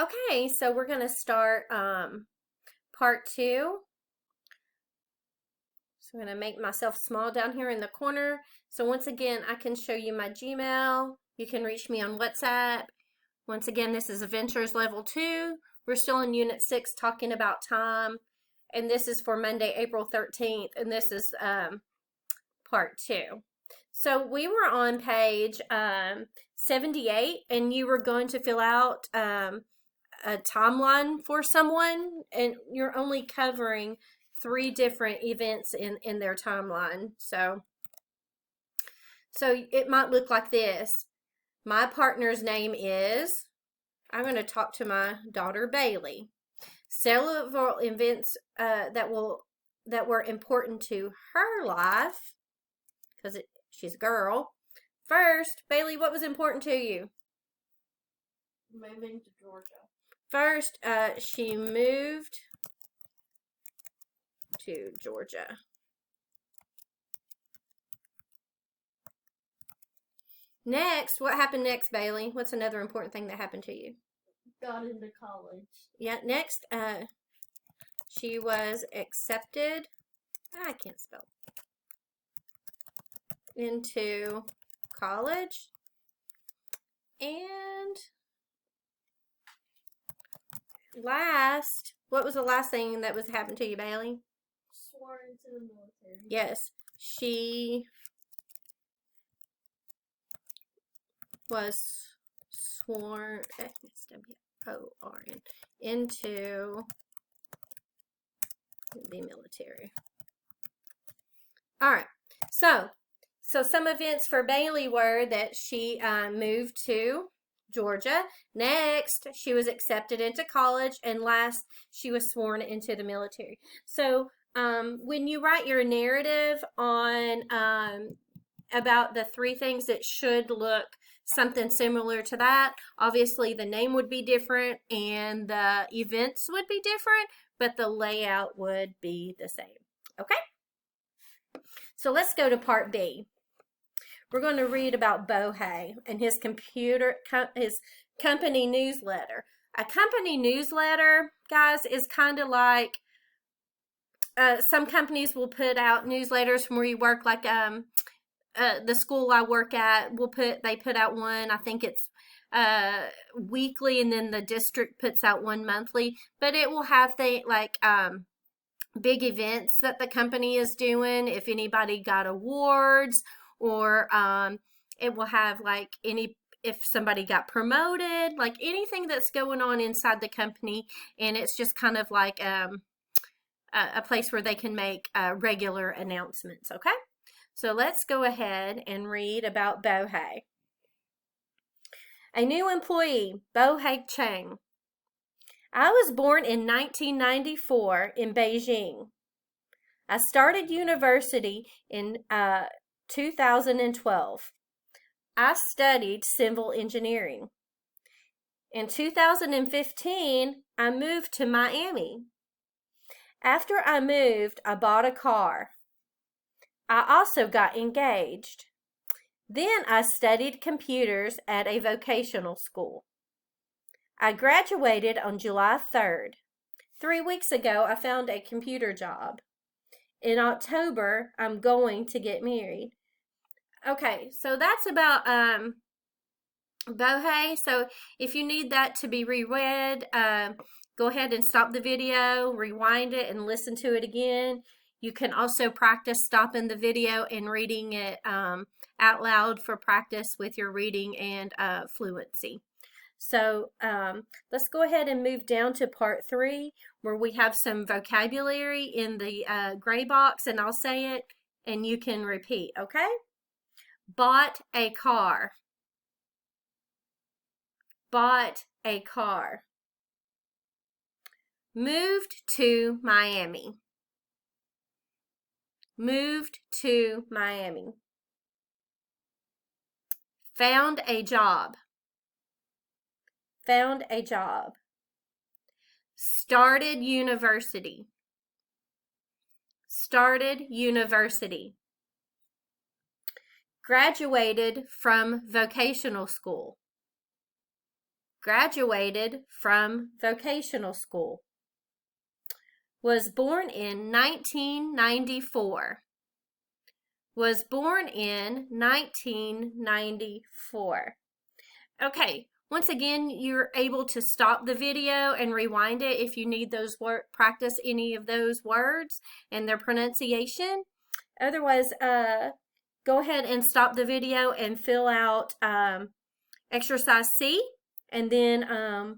Okay, so we're going to start part two. So I'm going to make myself small down here in the corner. So once again, I can show you my Gmail. You can reach me on WhatsApp. Once again, this is Adventures Level 2. We're still in Unit 6 talking about time. And this is for Monday, April 13th. And this is part 2. So we were on page 78, and you were going to fill out a timeline for someone, and you're only covering 3 different events in their timeline. So it might look like this. My partner's name is, I'm going to talk to my daughter Bailey. Several events that were important to her life, because she's a girl. First, Bailey, what was important to you? Moving to Georgia. First, she moved to Georgia. Next, what happened next, Bailey? What's another important thing that happened to you? Got into college. Yeah, next, she was accepted. I can't spell. Into college. And last, what was the last thing that was happened to you, Bailey? Sworn into the military. Yes, she was sworn, S-W-O-R-N, into the military. All right, so some events for Bailey were that she moved to Georgia. Next, she was accepted into college. And last, she was sworn into the military. So when you write your narrative on about the 3 things that should look something similar to that, obviously the name would be different and the events would be different, but the layout would be the same. Okay? So let's go to part B. We're going to read about Bohey and his company newsletter. A company newsletter, guys, is kind of like some companies will put out newsletters from where you work, like the school I work at they put out one. I think it's weekly, and then the district puts out one monthly. But it will have big events that the company is doing. If anybody got awards, or it will have if somebody got promoted, like anything that's going on inside the company. And it's just kind of like a place where they can make regular announcements. Okay, so let's go ahead and read about Bohey. A new employee, Bohey Chang. I was born in 1994 in Beijing. I started university in 2012. I studied civil engineering. In 2015, I moved to Miami. After I moved, I bought a car. I also got engaged. Then I studied computers at a vocational school. I graduated on July 3rd. 3 weeks ago, I found a computer job. In October, I'm going to get married. Okay, so that's about Bohey. So if you need that to be reread, go ahead and stop the video, rewind it, and listen to it again. You can also practice stopping the video and reading it out loud for practice with your reading and fluency. So let's go ahead and move down to part 3, where we have some vocabulary in the gray box, and I'll say it and you can repeat, okay? Bought a car. Bought a car. Moved to Miami. Moved to Miami. Found a job. Found a job. Started university. Started university. Graduated from vocational school. graduated from vocational school. Was born in 1994. Was born in 1994. Okay, once again, you're able to stop the video and rewind it if you need those practice any of those words and their pronunciation. Otherwise, go ahead and stop the video and fill out exercise C, and then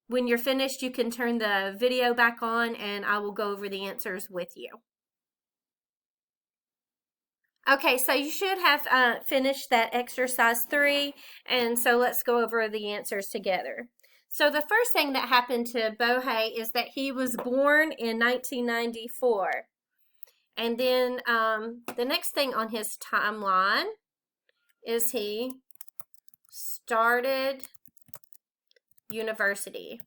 when you're finished, you can turn the video back on and I will go over the answers with you. Okay, so you should have finished that exercise 3, and so let's go over the answers together. So the first thing that happened to Bohé is that he was born in 1994. And then the next thing on his timeline is he started university.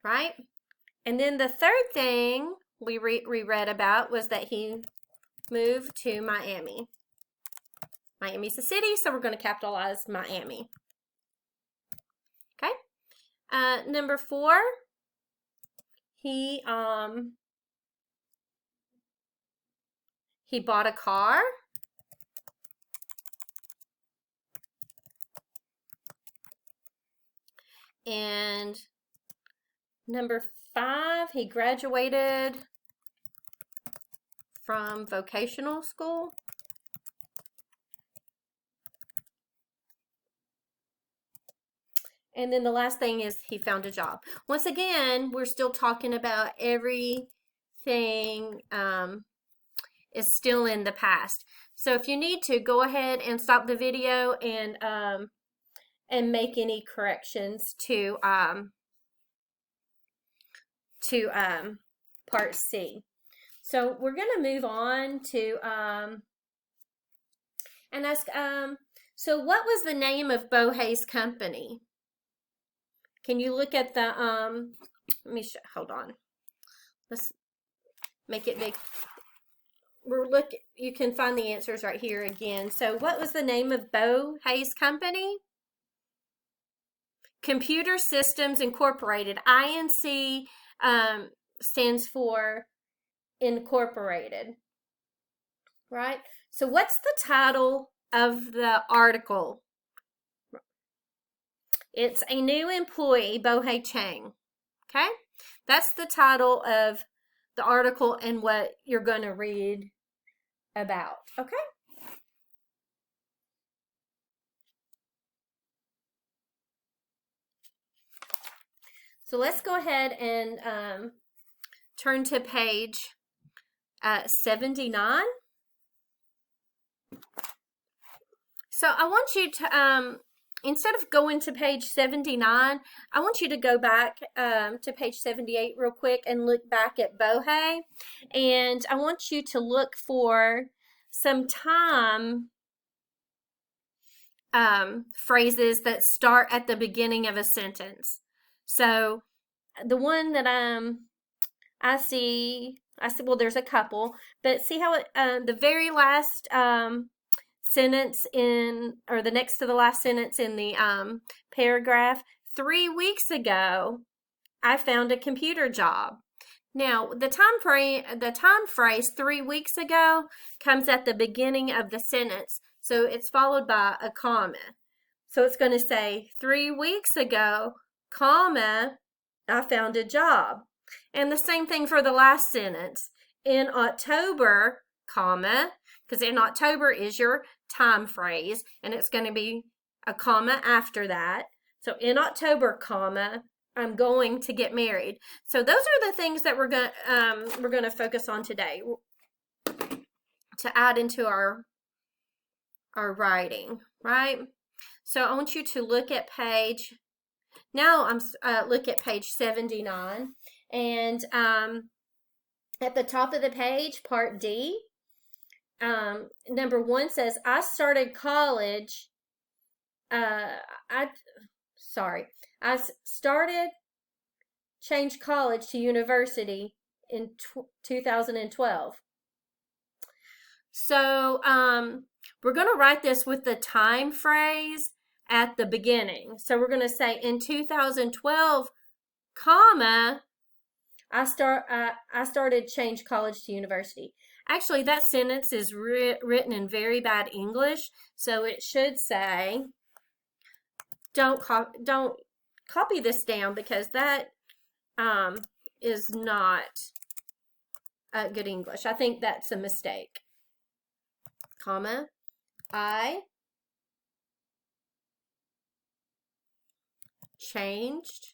Right? And then the third thing we read about was that he moved to Miami. Miami's a city, so we're going to capitalize Miami. Okay. Number 4, he bought a car. And number 5, he graduated from vocational school. And then the last thing is he found a job. Once again, we're still talking about everything is still in the past. So if you need to, go ahead and stop the video and make any corrections to part C. So we're going to move on to and ask, so what was the name of Bohé's company? Can you look at the, let me show, hold on. Let's make it big. You can find the answers right here again. So what was the name of Bohé's company? Computer Systems Incorporated. INC stands for incorporated, right? So what's the title of the article? It's A New Employee, Bohé Chang. Okay? That's the title of the article and what you're going to read about. Okay? So let's go ahead and turn to page 79. So I want you to, instead of going to page 79, I want you to go back to page 78 real quick and look back at Bohé. And I want you to look for some time phrases that start at the beginning of a sentence. So the one that I see, well, there's a couple, but see how it, the very last sentence in, or the next to the last sentence in the paragraph, 3 weeks ago, I found a computer job. Now, the time phrase 3 weeks ago comes at the beginning of the sentence, so it's followed by a comma. So it's going to say 3 weeks ago, comma, I found a job. And the same thing for the last sentence. In October, comma, because in October is your time phrase, and it's going to be a comma after that. So in October, comma, I'm going to get married. So those are the things that we're going to focus on today to add into our writing, right? So I want you to look at page. Now look at page 79, and at the top of the page, part D, number 1 says, I started college. Changed college to university in 2012. So we're going to write this with the time phrase at the beginning. So we're going to say in 2012, comma, I started change college to university. Actually, that sentence is written in very bad English, so it should say, don't copy this down, because that is not good English. I think that's a mistake. Comma, I changed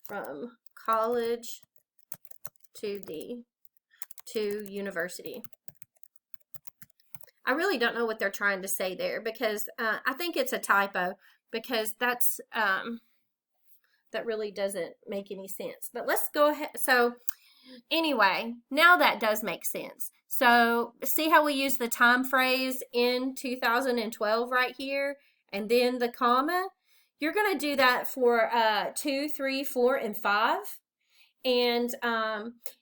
from college to university. I really don't know what they're trying to say there, because I think it's a typo, because that's that really doesn't make any sense. But let's go ahead. So anyway, now that does make sense. So see how we use the time phrase in 2012 right here, and then the comma? You're going to do that for 2, 3, 4, and 5. And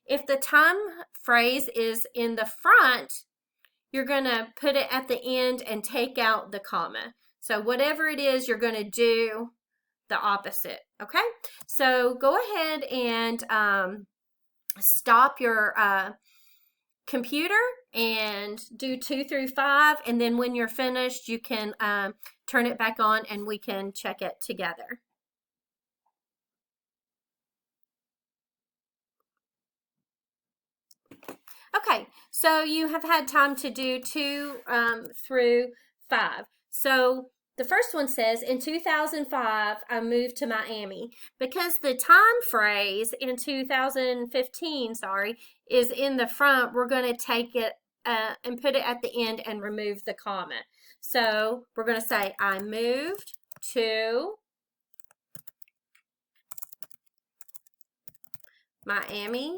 if the time phrase is in the front, you're going to put it at the end and take out the comma. So whatever it is, you're going to do the opposite. Okay? So go ahead and stop your computer and do 2 through 5, and then when you're finished, you can turn it back on and we can check it together. Okay, so you have had time to do 2 through 5. So the first one says, in 2005, I moved to Miami. Because the time phrase in 2015, is in the front, we're going to take it and put it at the end and remove the comma. So we're going to say, I moved to Miami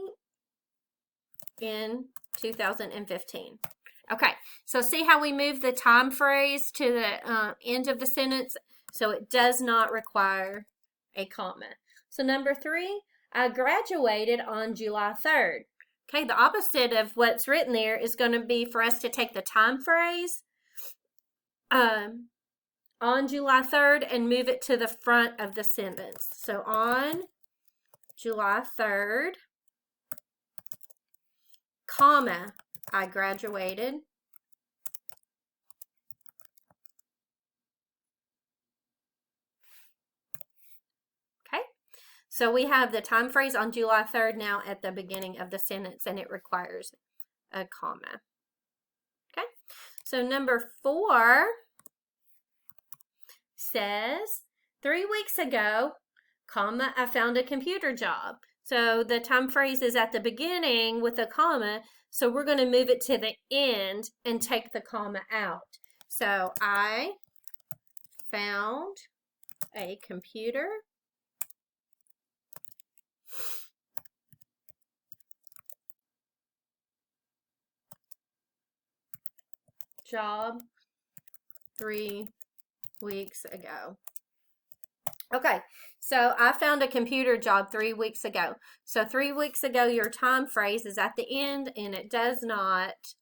in 2015. Okay, so see how we move the time phrase to the end of the sentence, so it does not require a comma. So number 3, I graduated on July 3rd. Okay, the opposite of what's written there is going to be for us to take the time phrase on July 3rd and move it to the front of the sentence. So on July 3rd, comma, I graduated. Okay, so we have the time phrase on July 3rd now at the beginning of the sentence, and it requires a comma. Okay, so number 4 says, 3 weeks ago, comma, I found a computer job. So the time phrase is at the beginning with a comma, so we're going to move it to the end and take the comma out. So I found a computer job 3 weeks ago. Okay, so I found a computer job 3 weeks ago. So 3 weeks ago, your time phrase is at the end, and it does not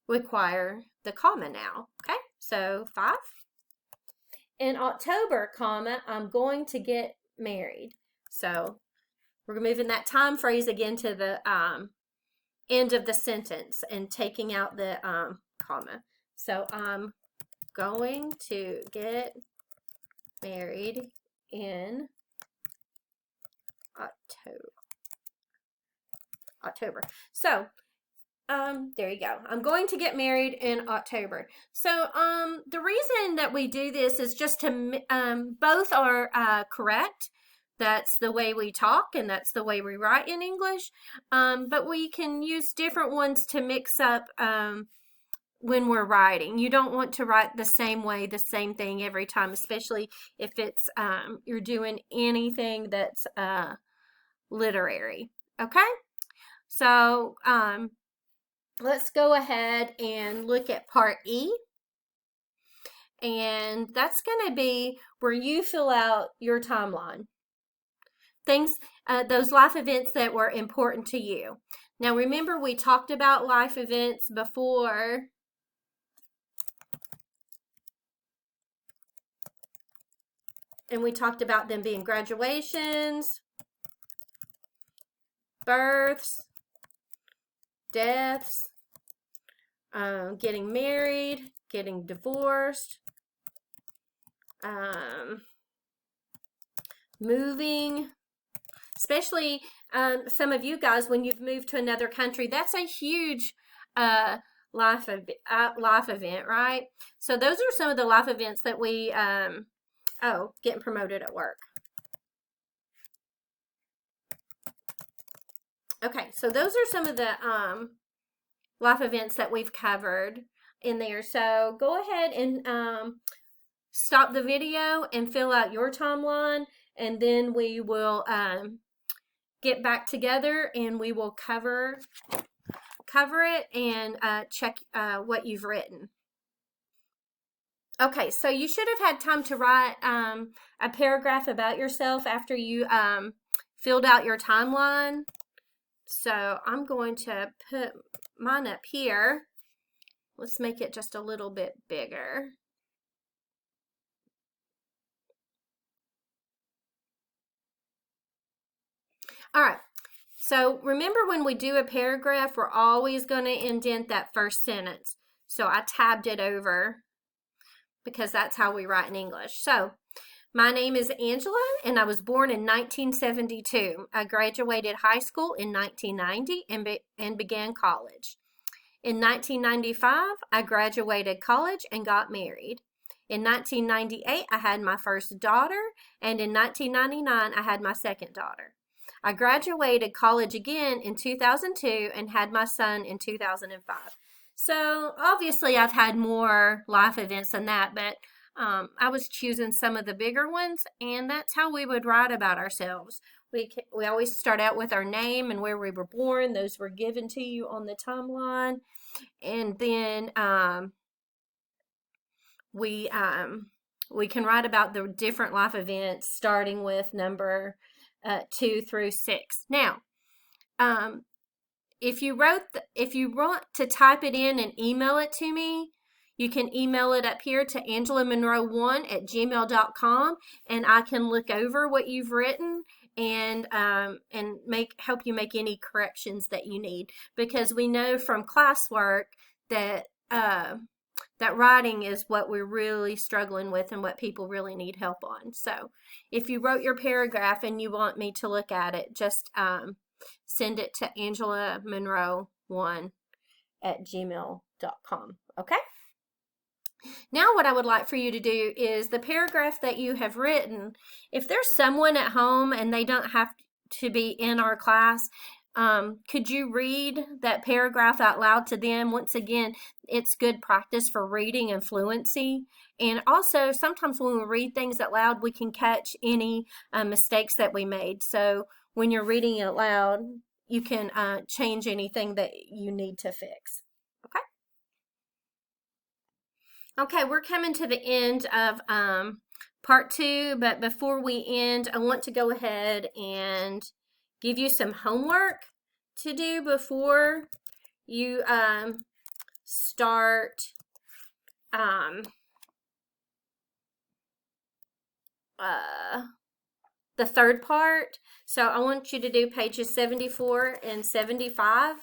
require the comma now. Okay, so 5. In October, comma, I'm going to get married. So we're moving that time phrase again to the end of the sentence and taking out the comma. So I'm going to get married in October. So there you go. I'm going to get married in October. So the reason that we do this is just to both are correct. That's the way we talk, and that's the way we write in English. But we can use different ones to mix up when we're writing. You don't want to write the same way, the same thing every time, especially if it's you're doing anything that's literary. Okay? So let's go ahead and look at part E. And that's going to be where you fill out your timeline. Things, those life events that were important to you. Now remember, we talked about life events before. And we talked about them being graduations, births, deaths, getting married, getting divorced, moving. Especially some of you guys, when you've moved to another country, that's a huge life event, right? So those are some of the life events that we, getting promoted at work. Okay, so those are some of the life events that we've covered in there. So go ahead and stop the video and fill out your timeline, and then we will get back together and we will cover it and check what you've written. Okay, so you should have had time to write a paragraph about yourself after you filled out your timeline. So I'm going to put mine up here. Let's make it just a little bit bigger. All right, so remember, when we do a paragraph, we're always going to indent that first sentence. So I tabbed it over because that's how we write in English. So my name is Angela, and I was born in 1972. I graduated high school in 1990 and began college. In 1995, I graduated college and got married. In 1998, I had my first daughter, and in 1999, I had my second daughter. I graduated college again in 2002 and had my son in 2005. So obviously I've had more life events than that, but I was choosing some of the bigger ones, and that's how we would write about ourselves. We always start out with our name and where we were born. Those were given to you on the timeline. And then we can write about the different life events starting with number 2 through 6. Now, if you want to type it in and email it to me, you can email it up here to angelamonroe1@gmail.com, and I can look over what you've written and help you make any corrections that you need, because we know from classwork that that writing is what we're really struggling with and what people really need help on. So if you wrote your paragraph and you want me to look at it, just send it to angelamonroe1@gmail.com. Okay? Now what I would like for you to do is the paragraph that you have written, if there's someone at home and they don't have to be in our class, could you read that paragraph out loud to them? Once again, it's good practice for reading and fluency. And also, sometimes when we read things out loud, we can catch any mistakes that we made. So when you're reading it loud, you can change anything that you need to fix. Okay? Okay, we're coming to the end of part 2, but before we end, I want to go ahead and give you some homework to do before you start the third part. So I want you to do pages 74 and 75.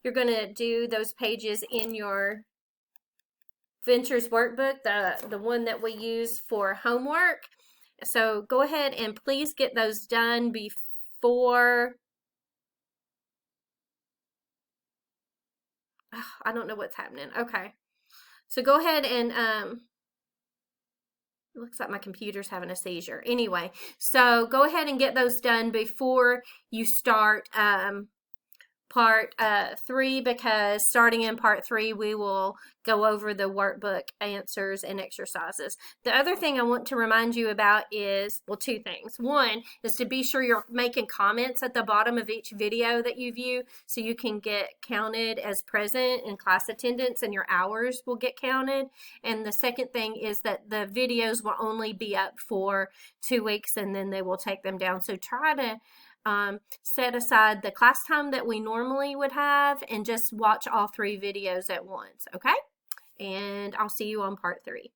You're going to do those pages in your Ventures workbook, the one that we use for homework. So go ahead and please get those done before, I don't know what's happening. Okay. So go ahead and, it looks like my computer's having a seizure. Anyway, so go ahead and get those done before you start part 3, because starting in part 3 we will go over the workbook answers and exercises. The other thing I want to remind you about is, well, 2 things. One is to be sure you're making comments at the bottom of each video that you view, so you can get counted as present in class attendance and your hours will get counted. And the second thing is that the videos will only be up for 2 weeks and then they will take them down. So try to set aside the class time that we normally would have and just watch all 3 videos at once, okay? And I'll see you on part 3.